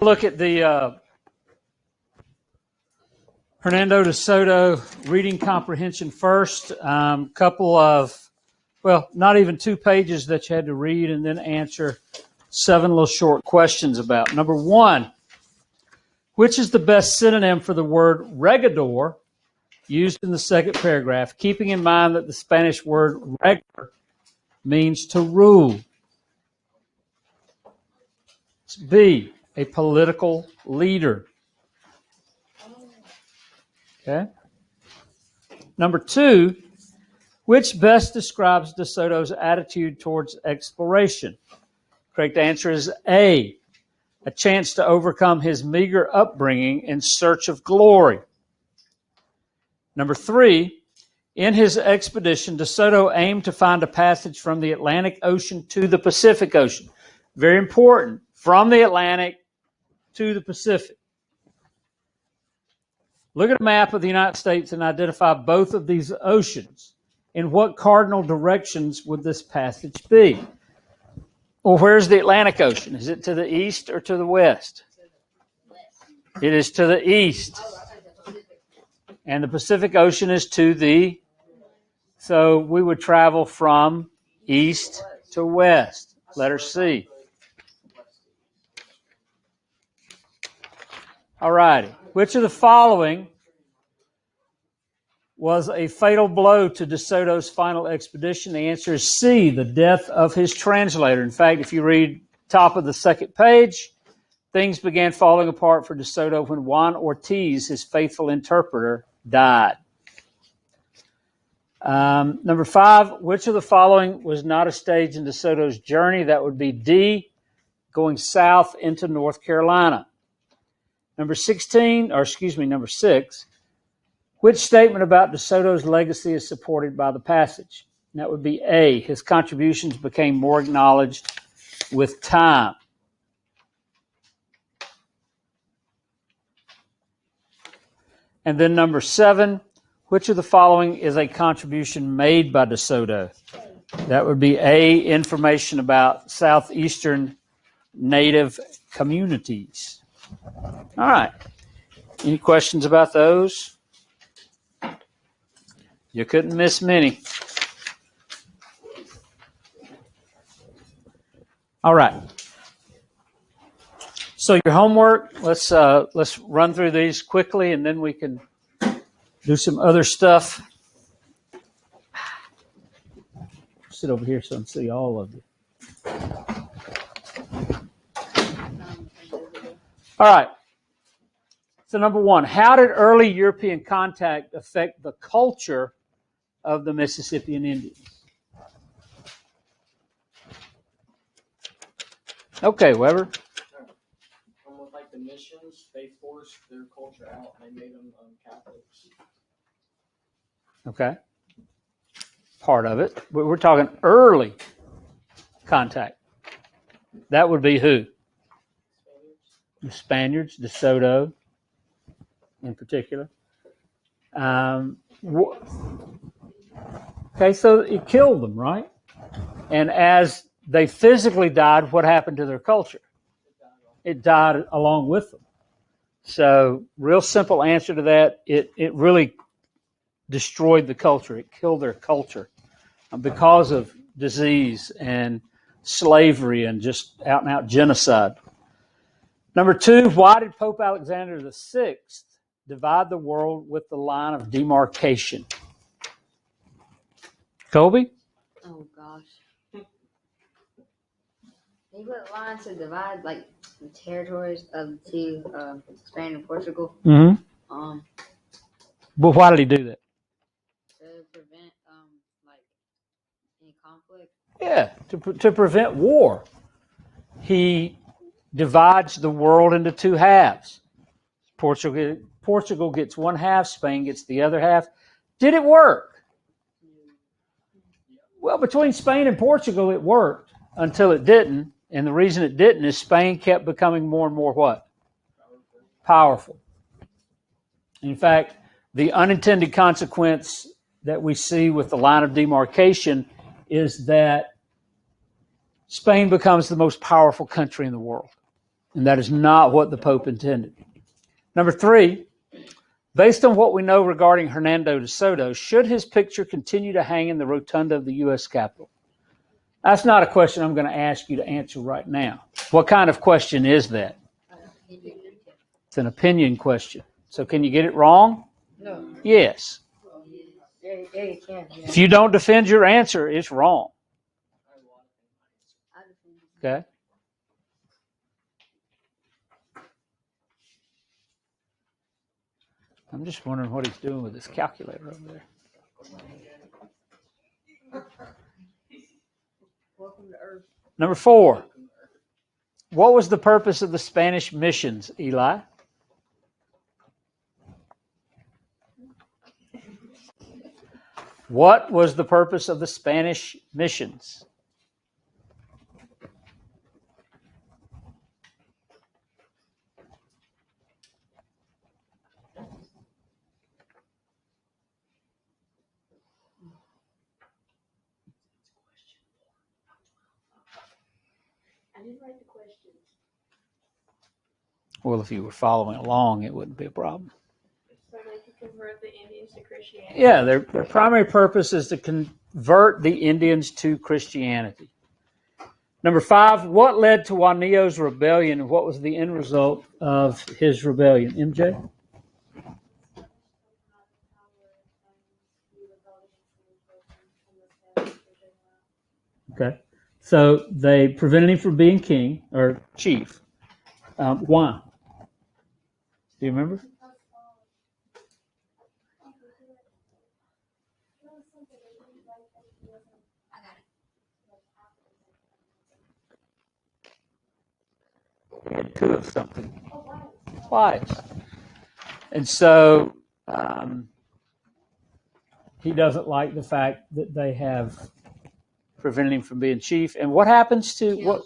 Look at the Hernando de Soto reading comprehension first. Couple of, well, not even 2 pages that you had to read and then answer 7 little short questions about. Number 1, which is the best synonym for the word regador used in the second paragraph, keeping in mind that the Spanish word regir means to rule? It's B, a political leader. Okay. Number 2, which best describes Desoto's attitude towards exploration? Correct answer is A, a chance to overcome his meager upbringing in search of glory. Number 3, in his expedition, Desoto aimed to find a passage from the Atlantic Ocean to the Pacific Ocean. Very important, from the Atlantic to the Pacific. Look at a map of the United States and identify both of these oceans. In what cardinal directions would this passage be? Well, where's the Atlantic Ocean? Is it to the east or to the west? It is to the east. And the Pacific Ocean is to the... So we would travel from east to west. Letter C. All righty. Which of the following was a fatal blow to Desoto's final expedition? The answer is C, the death of his translator. In fact, if you read top of the second page, things began falling apart for Desoto when Juan Ortiz, his faithful interpreter, died. Number 5, which of the following was not a stage in Desoto's journey? That would be D, going south into North Carolina. Number 6, which statement about Desoto's legacy is supported by the passage? And that would be A, his contributions became more acknowledged with time. And then number 7, which of the following is a contribution made by Desoto? That would be A, information about southeastern native communities. All right. Any questions about those? You couldn't miss many. All right. So your homework, let's run through these quickly and then we can do some other stuff. Sit over here so I can see all of you. All right. So number 1, how did early European contact affect the culture of the Mississippian Indians? Okay, Weber. With like the missions, they forced their culture out and they made them Catholics. Okay. Part of it. But we're talking early contact. That would be who? The Spaniards, Desoto in particular. Okay, so it killed them, right? And as they physically died, what happened to their culture? It died along with them. So, real simple answer to that, it really destroyed the culture. It killed their culture because of disease and slavery and just out-and-out genocide. Number 2, why did Pope Alexander VI divide the world with the line of demarcation? Colby? Oh, gosh. They put lines to divide, like, the territories of the two, Spain and Portugal. Mm-hmm. But why did he do that? To prevent, like, any conflict. Yeah, to prevent war. He divides the world into 2 halves. Portugal gets one half, Spain gets the other half. Did it work? Well, between Spain and Portugal, it worked until it didn't. And the reason it didn't is Spain kept becoming more and more what? Powerful. In fact, the unintended consequence that we see with the line of demarcation is that Spain becomes the most powerful country in the world. And that is not what the Pope intended. Number 3, based on what we know regarding Hernando Desoto, should his picture continue to hang in the rotunda of the U.S. Capitol? That's not a question I'm going to ask you to answer right now. What kind of question is that? It's an opinion question. So can you get it wrong? No. Yes. Yeah, you can. Yeah. If you don't defend your answer, it's wrong. Okay? I'm just wondering what he's doing with his calculator over there. Welcome to Earth. Number 4. What was the purpose of the Spanish missions, Eli? What was the purpose of the Spanish missions? I didn't write the questions. Well, if you were following along, it wouldn't be a problem. So they could convert the Indians to Christianity. Yeah, their primary purpose is to convert the Indians to Christianity. Number 5, what led to Juanillo's rebellion and what was the end result of his rebellion? MJ? Okay. So they prevented him from being king or chief. Why? Do you remember? Two of something. Wives. And so he doesn't like the fact that they have prevented him from being chief. And what happens to what?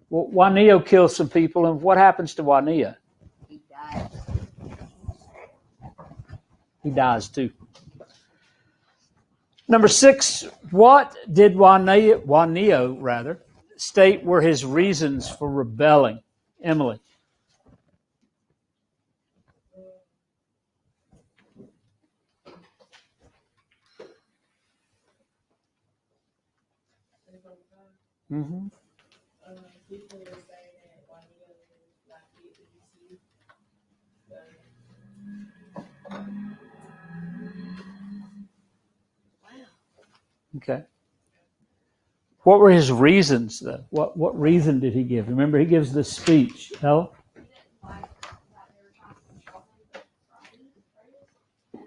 Well, Juanillo kills some people, and what happens to Juanillo? He died. He dies too. Number 6, what did Juanillo state were his reasons for rebelling? Emily. Mm-hmm. People were saying that Juanillo was not fit to be chief. Okay. What were his reasons, though? What reason did he give? Remember, he gives this speech. Ella?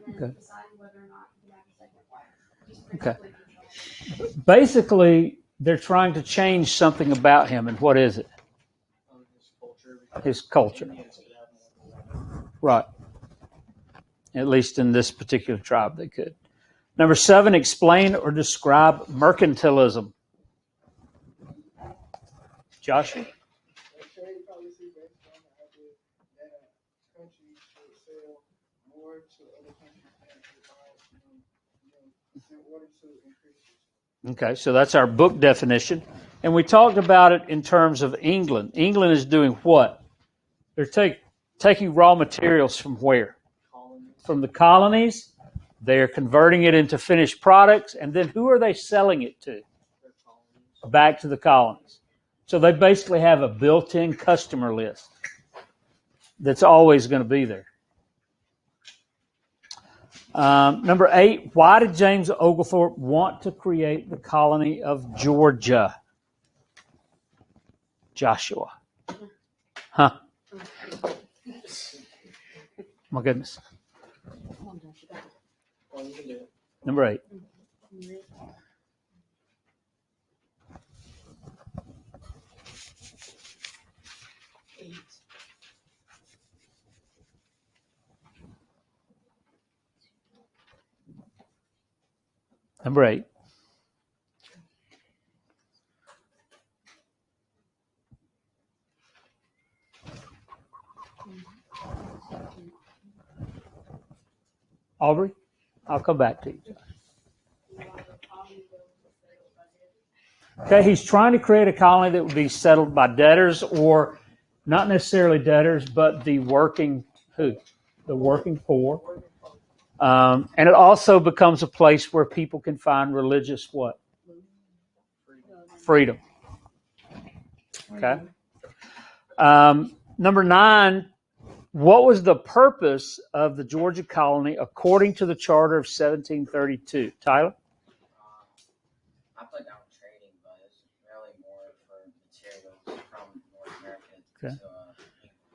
Okay. Okay. Basically, they're trying to change something about him, and what is it? His culture. Right. At least in this particular tribe, they could. Number 7, explain or describe mercantilism. Joshua? Okay, so that's our book definition. And we talked about it in terms of England. England is doing what? They're taking raw materials from where? From the colonies. They're converting it into finished products. And then who are they selling it to? Back to the colonies. So they basically have a built-in customer list that's always going to be there. Number 8, why did James Oglethorpe want to create the colony of Georgia? Joshua. Huh? My goodness. Number 8. Number 8. Aubrey, I'll come back to you. Okay, he's trying to create a colony that would be settled by debtors, or not necessarily debtors, but the working who? The working poor. And it also becomes a place where people can find religious what? Freedom. Okay. Number 9, what was the purpose of the Georgia colony according to the Charter of 1732? Tyler? I put down trading, but it's really more for materials from North America. Okay.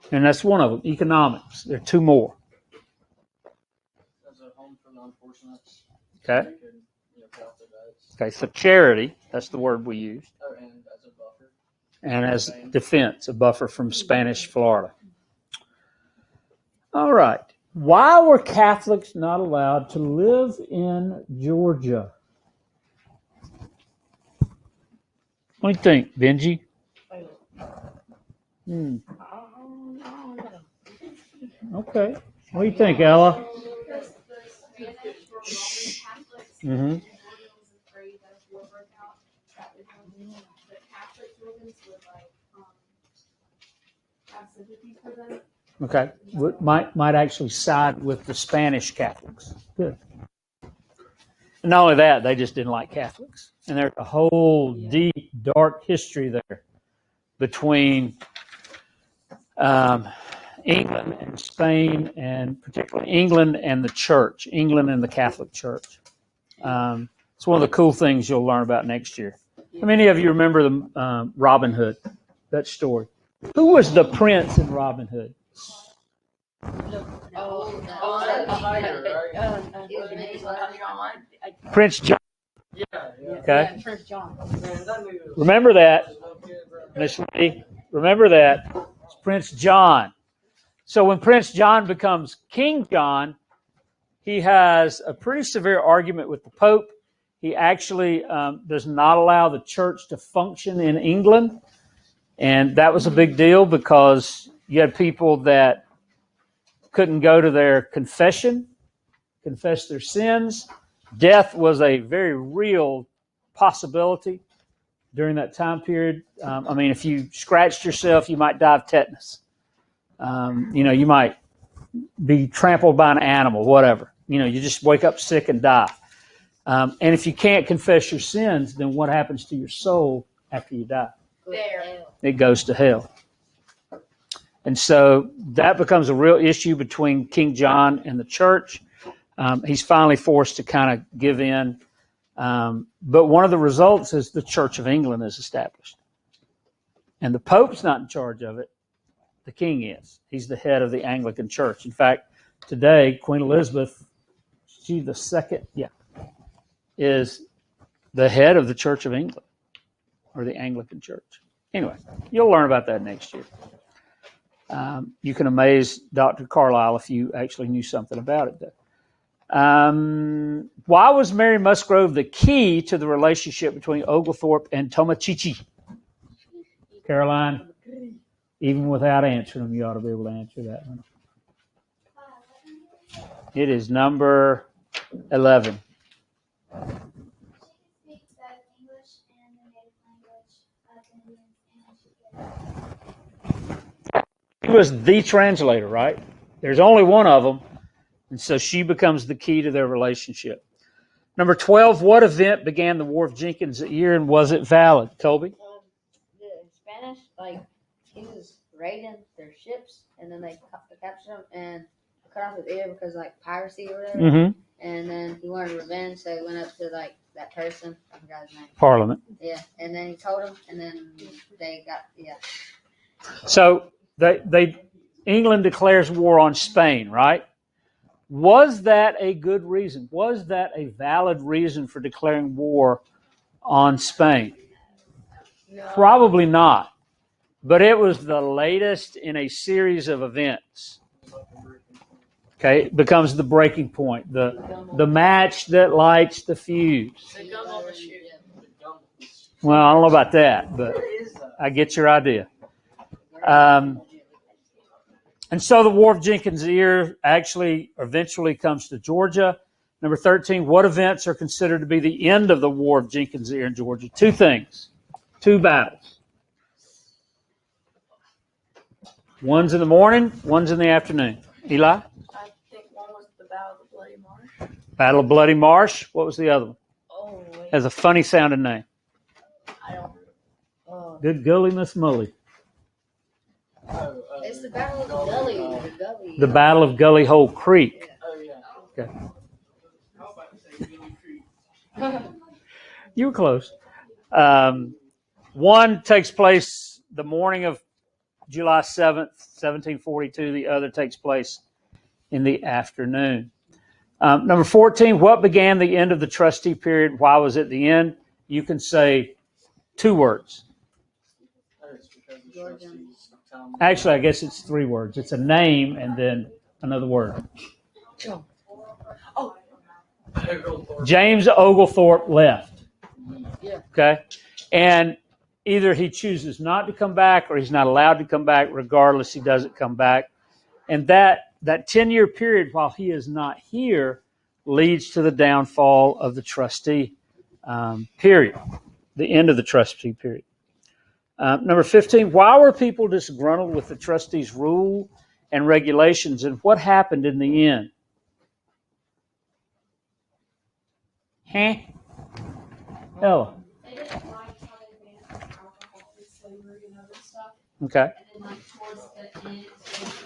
To, And that's one of them, economics. There are 2 more. as a home for the unfortunates. Okay. They could, pay off their debts. Okay, so charity, that's the word we use. Oh, and as a buffer. And as defense, a buffer from Spanish Florida. All right. Why were Catholics not allowed to live in Georgia? What do you think, Benji? Okay. What do you think, Ella? Because the Spanish were Roman Catholics, Mm-hmm. and everyone was afraid that if war broke out, that the Catholic Romans would have sympathy for them. Okay. Might actually side with the Spanish Catholics. Good. And not only that, they just didn't like Catholics. And there's a whole deep, dark history there between England and Spain, and particularly England and the church, England and the Catholic Church. It's one of the cool things you'll learn about next year. How many of you remember the Robin Hood, that story? Who was the prince in Robin Hood? Prince John. Okay. Prince John. Remember that, Miss Lee. Remember that. It's Prince John. So when Prince John becomes King John, he has a pretty severe argument with the Pope. He actually does not allow the church to function in England. And that was a big deal because you had people that couldn't go to their confession, confess their sins. Death was a very real possibility during that time period. If you scratched yourself, you might die of tetanus. You might be trampled by an animal, whatever. You just wake up sick and die. And if you can't confess your sins, then what happens to your soul after you die? It goes to hell. And so that becomes a real issue between King John and the church. He's finally forced to kind of give in. But one of the results is the Church of England is established. And the Pope's not in charge of it. The king is. He's the head of the Anglican Church. In fact, today, Queen Elizabeth, she's the second, is the head of the Church of England, or the Anglican Church. Anyway, you'll learn about that next year. You can amaze Dr. Carlisle if you actually knew something about it, though. Why was Mary Musgrove the key to the relationship between Oglethorpe and Tomochichi? Caroline, even without answering them, you ought to be able to answer that one. It is number 11. She was the translator, right? There's only one of them, and so she becomes the key to their relationship. Number 12, what event began the War of Jenkins year, and was it valid? Colby? The Spanish, he was raiding their ships, and then they captured him and cut off his ear because, piracy or whatever. Mm-hmm. And then he wanted revenge, so he went up to, that person. I forgot his name. Parliament. Yeah, and then he told him, and then they got, So England declares war on Spain, right? Was that a good reason? Was that a valid reason for declaring war on Spain? No. Probably not. But it was the latest in a series of events. Okay, it becomes the breaking point, the match that lights the fuse. Well, I don't know about that, but I get your idea. And so the War of Jenkins' Ear actually eventually comes to Georgia. Number 13, what events are considered to be the end of the War of Jenkins' Ear in Georgia? 2 things. 2 battles. One's in the morning, one's in the afternoon. Eli? I think one was the Battle of the Bloody Marsh. Battle of Bloody Marsh. What was the other one? Oh, wait. Has a funny sounding name. I don't. Good Gully Miss Mully. It's the Battle of the Gully. The Gully. The Battle of Gully Hole Creek. Okay. You were close. One takes place the morning of July 7th, 1742. The other takes place in the afternoon. Number 14, what began the end of the trustee period? Why was it the end? You can say 2 words. Actually, I guess it's 3 words. It's a name and then another word. James Oglethorpe left. Okay? And either he chooses not to come back or he's not allowed to come back. Regardless, he doesn't come back. And that 10-year period while he is not here leads to the downfall of the trustee period, the end of the trustee period. Number 15, why were people disgruntled with the trustees' rule and regulations, and what happened in the end? Ella. They didn't like how they banned alcohol and slavery and other stuff. Okay. And then, like, towards the end, they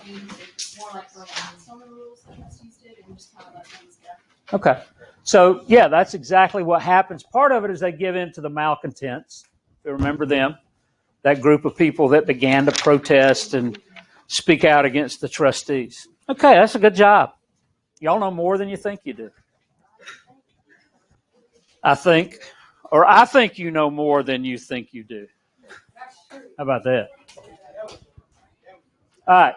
changed it more like relaxed on the rules the trustees did and just kind of let things go. Okay. So, yeah, that's exactly what happens. Part of it is they give in to the malcontents. If you remember them, that group of people that began to protest and speak out against the trustees. Okay, that's a good job. Y'all know more than you think you do. I think you know more than you think you do. How about that? All right.